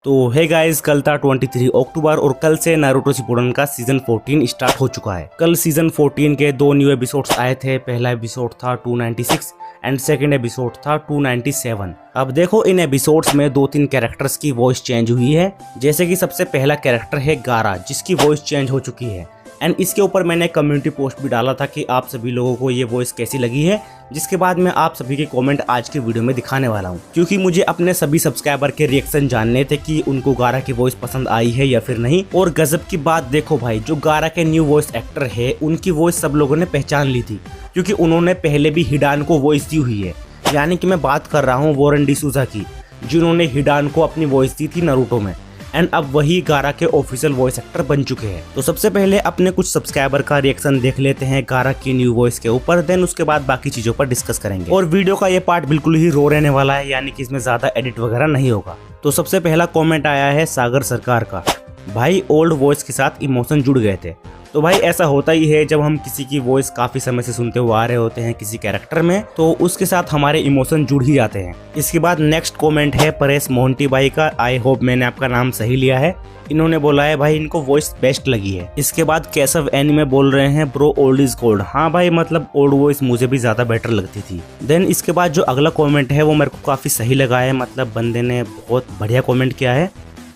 तो hey guys, कल था 23 अक्टूबर और कल से नारुतो शिपुडन का सीजन 14 स्टार्ट हो चुका है। कल सीजन 14 के दो न्यू एपिसोड्स आए थे। पहला एपिसोड था 296 एंड सेकंड एपिसोड था 297। अब देखो, इन एपिसोड्स में दो तीन कैरेक्टर्स की वॉइस चेंज हुई है। जैसे कि सबसे पहला कैरेक्टर है गारा, जिसकी वॉइस चेंज हो चुकी है। एंड इसके ऊपर मैंने कम्युनिटी पोस्ट भी डाला था कि आप सभी लोगों को ये वॉइस कैसी लगी है, जिसके बाद मैं आप सभी के कमेंट आज के वीडियो में दिखाने वाला हूँ। क्योंकि मुझे अपने सभी सब्सक्राइबर के रिएक्शन जानने थे कि उनको गारा की वॉइस पसंद आई है या फिर नहीं। और गजब की बात देखो भाई, जो गारा के न्यू वॉइस एक्टर है उनकी वॉइस सब लोगों ने पहचान ली थी, क्योंकि उन्होंने पहले भी हिडान को वॉइस दी हुई है। यानी कि मैं बात कर रहा हूँ वॉरेन डिसूजा की, जिन्होंने हिडान को अपनी वॉइस दी थी नारुतो में। एंड अब वही गारा के ऑफिशियल वॉइस एक्टर बन चुके हैं। तो सबसे पहले अपने कुछ सब्सक्राइबर का रिएक्शन देख लेते हैं गारा की न्यू वॉइस के ऊपर, देन उसके बाद बाकी चीजों पर डिस्कस करेंगे। और वीडियो का ये पार्ट बिल्कुल ही रो रहने वाला है, यानी कि इसमें ज्यादा एडिट वगैरह नहीं होगा। तो सबसे पहला कॉमेंट आया है सागर सरकार का, भाई ओल्ड वॉइस के साथ इमोशन जुड़ गए थे। तो भाई ऐसा होता ही है, जब हम किसी की वॉइस काफी समय से सुनते हुए आ रहे होते हैं किसी कैरेक्टर में, तो उसके साथ हमारे इमोशन जुड़ ही जाते हैं। इसके बाद नेक्स्ट कमेंट है परेश मोहंती भाई का। आई होप मैंने आपका नाम सही लिया है। इन्होंने बोला है भाई इनको वॉइस बेस्ट लगी है। इसके बाद केशव एनिमे बोल रहे हैं ब्रो ओल्ड इज गोल्ड। हाँ भाई, मतलब ओल्ड वॉइस मुझे भी ज्यादा बेटर लगती थी। देन इसके बाद जो अगला कॉमेंट है वो मेरे को काफी सही लगा है, मतलब बंदे ने बहुत बढ़िया कॉमेंट किया है,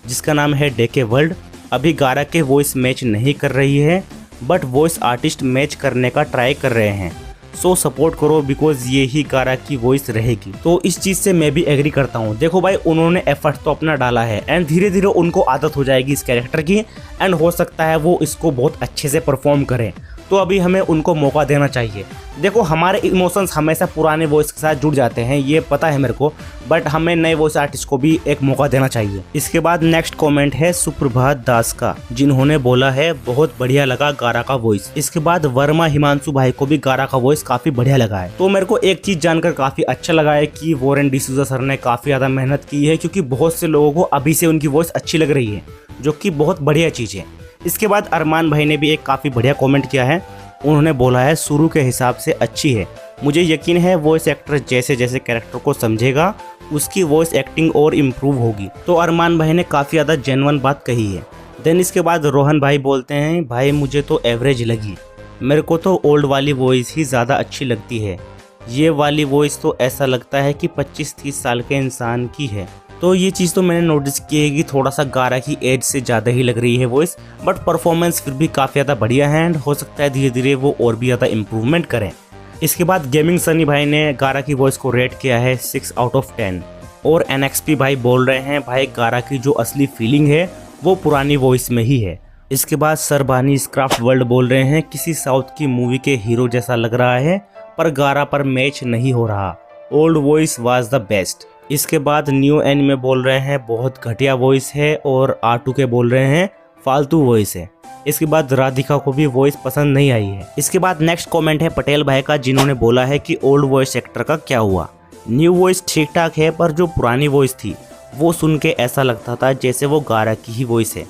जिसका नाम है डेके वर्ल्ड। अभी गारा के वॉइस मैच नहीं कर रही है, बट वॉइस आर्टिस्ट मैच करने का ट्राई कर रहे हैं। सो सपोर्ट करो, बिकॉज ये ही गारा की वॉइस रहेगी। तो इस चीज से मैं भी एग्री करता हूँ। देखो भाई, उन्होंने एफर्ट तो अपना डाला है एंड धीरे धीरे उनको आदत हो जाएगी इस कैरेक्टर की, एंड हो सकता है वो इसको बहुत अच्छे से परफॉर्म करें। तो अभी हमें उनको मौका देना चाहिए। देखो, हमारे इमोशंस हमेशा पुराने वॉइस के साथ जुड़ जाते हैं, ये पता है मेरे को, बट हमें नए वॉइस आर्टिस्ट को भी एक मौका देना चाहिए। इसके बाद नेक्स्ट कमेंट है सुप्रभात दास का, जिन्होंने बोला है बहुत बढ़िया लगा गारा का वॉइस। इसके बाद वर्मा हिमांशु भाई को भी गारा का वॉइस काफी बढ़िया लगा है। तो मेरे को एक चीज जानकर काफी अच्छा लगा है कि वॉरेन डिसूजा सर ने काफी ज्यादा मेहनत की है, क्योंकि बहुत से लोगों को अभी से उनकी वॉइस अच्छी लग रही है, जो कि बहुत बढ़िया चीज है। इसके बाद अरमान भाई ने भी एक काफ़ी बढ़िया कमेंट किया है। उन्होंने बोला है शुरू के हिसाब से अच्छी है, मुझे यकीन है वॉइस एक्टर जैसे जैसे कैरेक्टर को समझेगा उसकी वॉइस एक्टिंग और इम्प्रूव होगी। तो अरमान भाई ने काफ़ी ज़्यादा जेन्युइन बात कही है। देन इसके बाद रोहन भाई बोलते हैं भाई मुझे तो एवरेज लगी, मेरे को तो ओल्ड वाली वॉइस ही ज़्यादा अच्छी लगती है। ये वाली वॉइस तो ऐसा लगता है कि 25-30 साल के इंसान की है। तो ये चीज़ तो मैंने नोटिस की है कि थोड़ा सा गारा की एज से ज़्यादा ही लग रही है वॉइस, बट परफॉर्मेंस फिर भी काफ़ी ज़्यादा बढ़िया है एंड हो सकता है धीरे धीरे वो और भी ज़्यादा इम्प्रूवमेंट करें। इसके बाद गेमिंग सनी भाई ने गारा की वॉइस को रेट किया है 6 आउट ऑफ 10। और NXP भाई बोल रहे हैं भाई गारा की जो असली फीलिंग है वो पुरानी वॉइस में ही है। इसके बाद सरबानी स्क्राफ्ट वर्ल्ड बोल रहे हैं किसी साउथ की मूवी के हीरो जैसा लग रहा है, पर गारा पर मैच नहीं हो रहा, old voice was the best. इसके बाद न्यू एनिमे बोल रहे हैं बहुत घटिया वॉइस है, और R2 के बोल रहे हैं फालतू वॉइस है। इसके बाद राधिका को भी वॉइस पसंद नहीं आई है। इसके बाद नेक्स्ट कमेंट है पटेल भाई का, जिन्होंने बोला है कि ओल्ड वॉइस एक्टर का क्या हुआ, न्यू वॉइस ठीक ठाक है, पर जो पुरानी वॉइस थी वो सुन के ऐसा लगता था जैसे वो गारा की ही वॉइस है।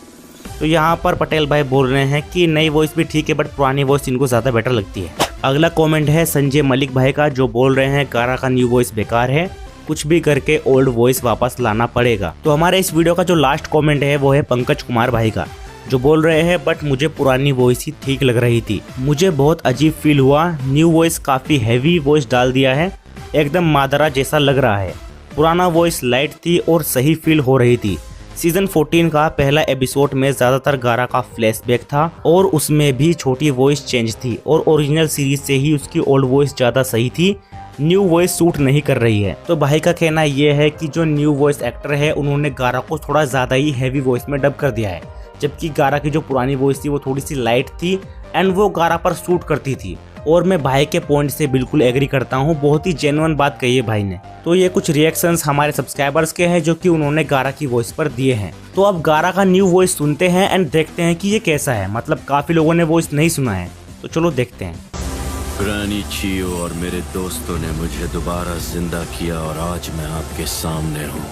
तो यहाँ पर पटेल भाई बोल रहे हैं कि नई वॉइस भी ठीक है, बट पुरानी वॉइस इनको ज़्यादा बेटर लगती है। अगला कॉमेंट है संजय मलिक भाई का, जो बोल रहे हैं गारा का न्यू वॉइस बेकार है, कुछ भी करके ओल्ड वॉइस वापस लाना पड़ेगा। तो हमारे इस वीडियो का जो लास्ट कमेंट है वो है पंकज कुमार भाई का, जो बोल रहे हैं बट मुझे पुरानी वॉइस ही ठीक लग रही थी, मुझे बहुत अजीब फील हुआ, न्यू वॉइस काफ़ी हैवी वॉइस डाल दिया है, एकदम मादरा जैसा लग रहा है। पुराना वॉइस लाइट थी और सही फील हो रही थी। सीजन 14 का पहला एपिसोड में ज़्यादातर गारा का फ्लैशबैक था और उसमें भी छोटी वॉइस चेंज थी, और ओरिजिनल सीरीज से ही उसकी ओल्ड वॉइस ज़्यादा सही थी, न्यू वॉइस सूट नहीं कर रही है। तो भाई का कहना यह है कि जो न्यू वॉइस एक्टर है उन्होंने गारा को थोड़ा ज़्यादा ही हैवी वॉइस में डब कर दिया है, जबकि गारा की जो पुरानी वॉइस थी वो थोड़ी सी लाइट थी एंड वो गारा पर सूट करती थी। और मैं भाई के पॉइंट से बिल्कुल एग्री करता हूँ, बहुत ही जेन्युइन बात कही है भाई ने। तो ये कुछ रिएक्शंस हमारे सब्सक्राइबर्स के हैं जो कि उन्होंने गारा की वॉइस पर दिए हैं। तो अब गारा का न्यू वॉइस सुनते हैं एंड देखते हैं कि ये कैसा है। मतलब काफ़ी लोगों ने वॉइस नहीं सुना है, तो चलो देखते हैं। पुरानी चियो और मेरे दोस्तों ने मुझे दोबारा जिंदा किया और आज मैं आपके सामने हूँ।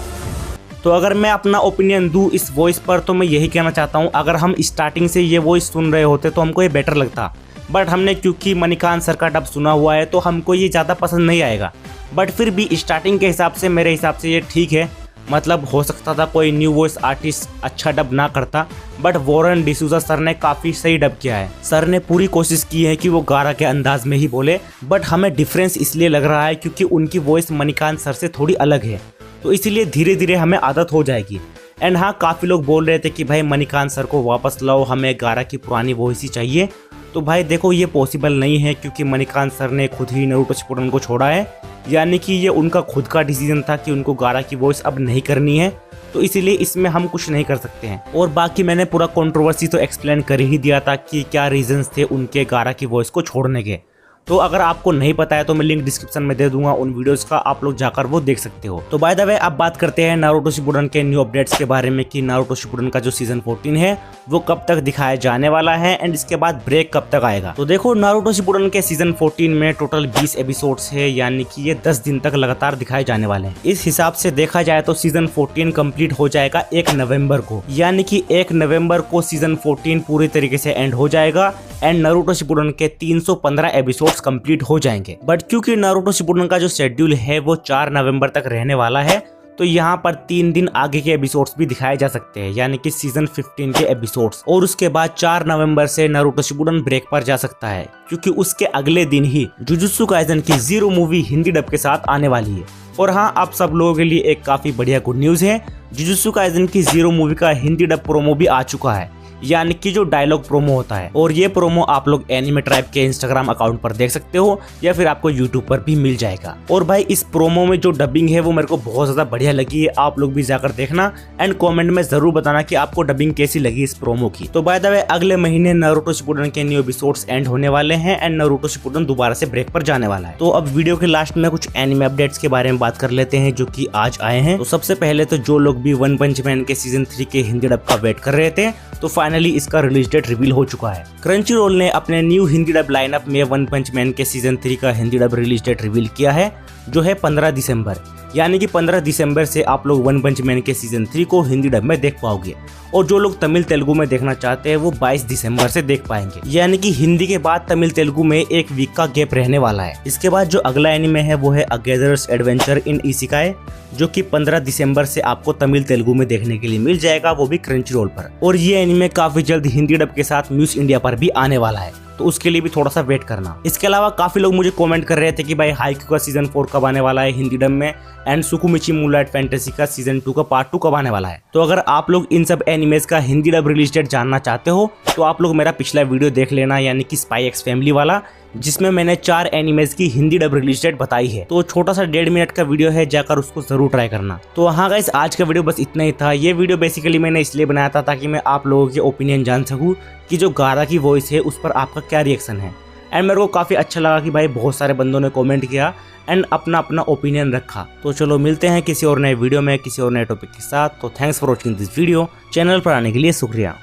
तो अगर मैं अपना ओपिनियन दूं इस वॉइस पर, तो मैं यही कहना चाहता हूं, अगर हम स्टार्टिंग से ये वॉइस सुन रहे होते तो हमको ये बेटर लगता, बट हमने क्योंकि मणिकांत सर का डब सुना हुआ है तो हमको ये ज़्यादा पसंद नहीं आएगा। बट फिर भी स्टार्टिंग के हिसाब से मेरे हिसाब से ये ठीक है। मतलब हो सकता था कोई न्यू वॉइस आर्टिस्ट अच्छा डब ना करता, बट वॉरेन डिसूजा सर ने काफ़ी सही डब किया है। सर ने पूरी कोशिश की है कि वो गारा के अंदाज में ही बोले, बट हमें डिफरेंस इसलिए लग रहा है क्योंकि उनकी वॉइस मणिकांत सर से थोड़ी अलग है, तो इसीलिए धीरे धीरे हमें आदत हो जाएगी। एंड हाँ, काफ़ी लोग बोल रहे थे कि भाई मणिकांत सर को वापस लाओ, हमें गारा की पुरानी वॉइस ही चाहिए। तो भाई देखो, ये पॉसिबल नहीं है क्योंकि मणिकांत सर ने खुद ही नारुतो शिपुडन को छोड़ा है, यानी कि ये उनका खुद का डिसीजन था कि उनको गारा की वॉइस अब नहीं करनी है, तो इसीलिए इसमें हम कुछ नहीं कर सकते हैं। और बाकी मैंने पूरा कंट्रोवर्सी तो एक्सप्लेन कर ही दिया था कि क्या रीजंस थे उनके गारा की वॉइस को छोड़ने के। तो अगर आपको नहीं पता है तो मैं लिंक डिस्क्रिप्शन में दे दूंगा उन वीडियोस का, आप लोग जाकर वो देख सकते हो। तो बाय द वे, अब बात करते हैं नारुतो शिपुडन के न्यू अपडेट्स के बारे में कि नारुतो शिपुडन का जो सीजन 14 है वो कब तक दिखाया जाने वाला है एंड इसके बाद ब्रेक कब तक आएगा। तो देखो, नारुतो शिपुडन के सीजन 14 में टोटल 20 एपिसोड्स है, यानी कि ये 10 दिन तक लगातार दिखाए जाने वाले हैं। इस हिसाब से देखा जाए तो सीजन 14 कंप्लीट हो जाएगा 1 नवंबर को, यानी कि 1 नवंबर को सीजन 14 पूरी तरीके से एंड हो जाएगा एंड नारुतो शिपुडन के 315 एपिसोड्स कंप्लीट हो जाएंगे। बट क्योंकि नारुतो शिपुडन का जो शेड्यूल है वो 4 नवंबर तक रहने वाला है, तो यहाँ पर 3 दिन आगे के एपिसोड्स भी दिखाए जा सकते हैं, यानी कि सीजन 15 के एपिसोड्स। और उसके बाद 4 नवंबर से नारुतो शिपुडन ब्रेक पर जा सकता है, क्योंकि उसके अगले दिन ही जुजुत्सु काइसेन की 0 मूवी हिंदी डब के साथ आने वाली है। और हाँ, आप सब लोगों के लिए एक काफी बढ़िया गुड न्यूज है, जुजुत्सु काइसेन की 0 मूवी का हिंदी डब प्रोमो भी आ चुका है, यानी कि जो डायलॉग प्रोमो होता है। और ये प्रोमो आप लोग एनिमे ट्राइब के इंस्टाग्राम अकाउंट पर देख सकते हो या फिर आपको यूट्यूब पर भी मिल जाएगा। और भाई, इस प्रोमो में जो डबिंग है वो मेरे को बहुत ज्यादा बढ़िया लगी है, आप लोग भी जाकर देखना एंड कमेंट में जरूर बताना कि आपको डबिंग कैसी लगी इस प्रोमो की। तो बाय द वे, अगले महीने नारुतो शिपुडन के न्यू एपिसोड्स एंड होने वाले हैं एंड नारुतो शिपुडन दोबारा से ब्रेक पर जाने वाला है। तो अब वीडियो के लास्ट में कुछ एनिमे अपडेट्स के बारे में बात कर लेते हैं जो कि आज आए हैं। तो सबसे पहले तो जो लोग भी वन पंच मैन के सीजन 3 के हिंदी डब का वेट कर रहे थे, तो फाइनली इसका रिलीज डेट रिवील हो चुका है। क्रंचीरोल ने अपने न्यू हिंदी डब लाइनअप में वन पंच मैन के सीजन 3 का Hindi dub release date reveal किया है, जो है 15 दिसंबर। यानी कि 15 दिसंबर से आप लोग वन पंच मैन के सीजन 3 को हिंदी डब में देख पाओगे। और जो लोग तमिल तेलुगु में देखना चाहते हैं वो 22 दिसंबर से देख पाएंगे, यानी कि हिंदी के बाद तमिल तेलुगु में 1 वीक का गैप रहने वाला है। इसके बाद जो अगला एनिमे है वो है अ गैदरर्स एडवेंचर इन इसेकाई, जो कि 15 दिसंबर से आपको तमिल तेलुगु में देखने के लिए मिल जाएगा, वो भी क्रंचीरोल पर। और ये एनिमे काफी जल्द हिंदी डब के साथ म्यूज इंडिया पर भी आने वाला है, तो उसके लिए भी थोड़ा सा वेट करना। इसके अलावा काफी लोग मुझे कमेंट कर रहे थे कि भाई हाइक्यू का सीजन 4 कब आने वाला है हिंदी डब में एंड सुकुमिची मूनलाइट फैंटेसी का सीजन 2 का पार्ट 2 कब आने वाला है। तो अगर आप लोग इन सब एनिमेज का हिंदी डब रिलीज डेट जानना चाहते हो तो आप लोग मेरा पिछला वीडियो देख लेना, यानी कि स्पाई एक्स फैमिली वाला, जिसमें मैंने 4 एनिमेज की हिंदी डब रिलीज डेट बताई है। तो छोटा सा 1.5 मिनट का वीडियो है, जाकर उसको जरूर ट्राई करना। तो हाँ गाइस, आज का वीडियो बस इतना ही था। ये वीडियो बेसिकली मैंने इसलिए बनाया था ताकि मैं आप लोगों के ओपिनियन जान सकूँ कि जो गारा की वॉइस है उस पर आपका क्या रिएक्शन है। एंड मेरे को काफ़ी अच्छा लगा कि भाई बहुत सारे बंदों ने कमेंट किया एंड अपना अपना ओपिनियन रखा। तो चलो मिलते हैं किसी और नए वीडियो में किसी और नए टॉपिक के साथ। तो thanks for watching this video. Channel पर आने के लिए शुक्रिया।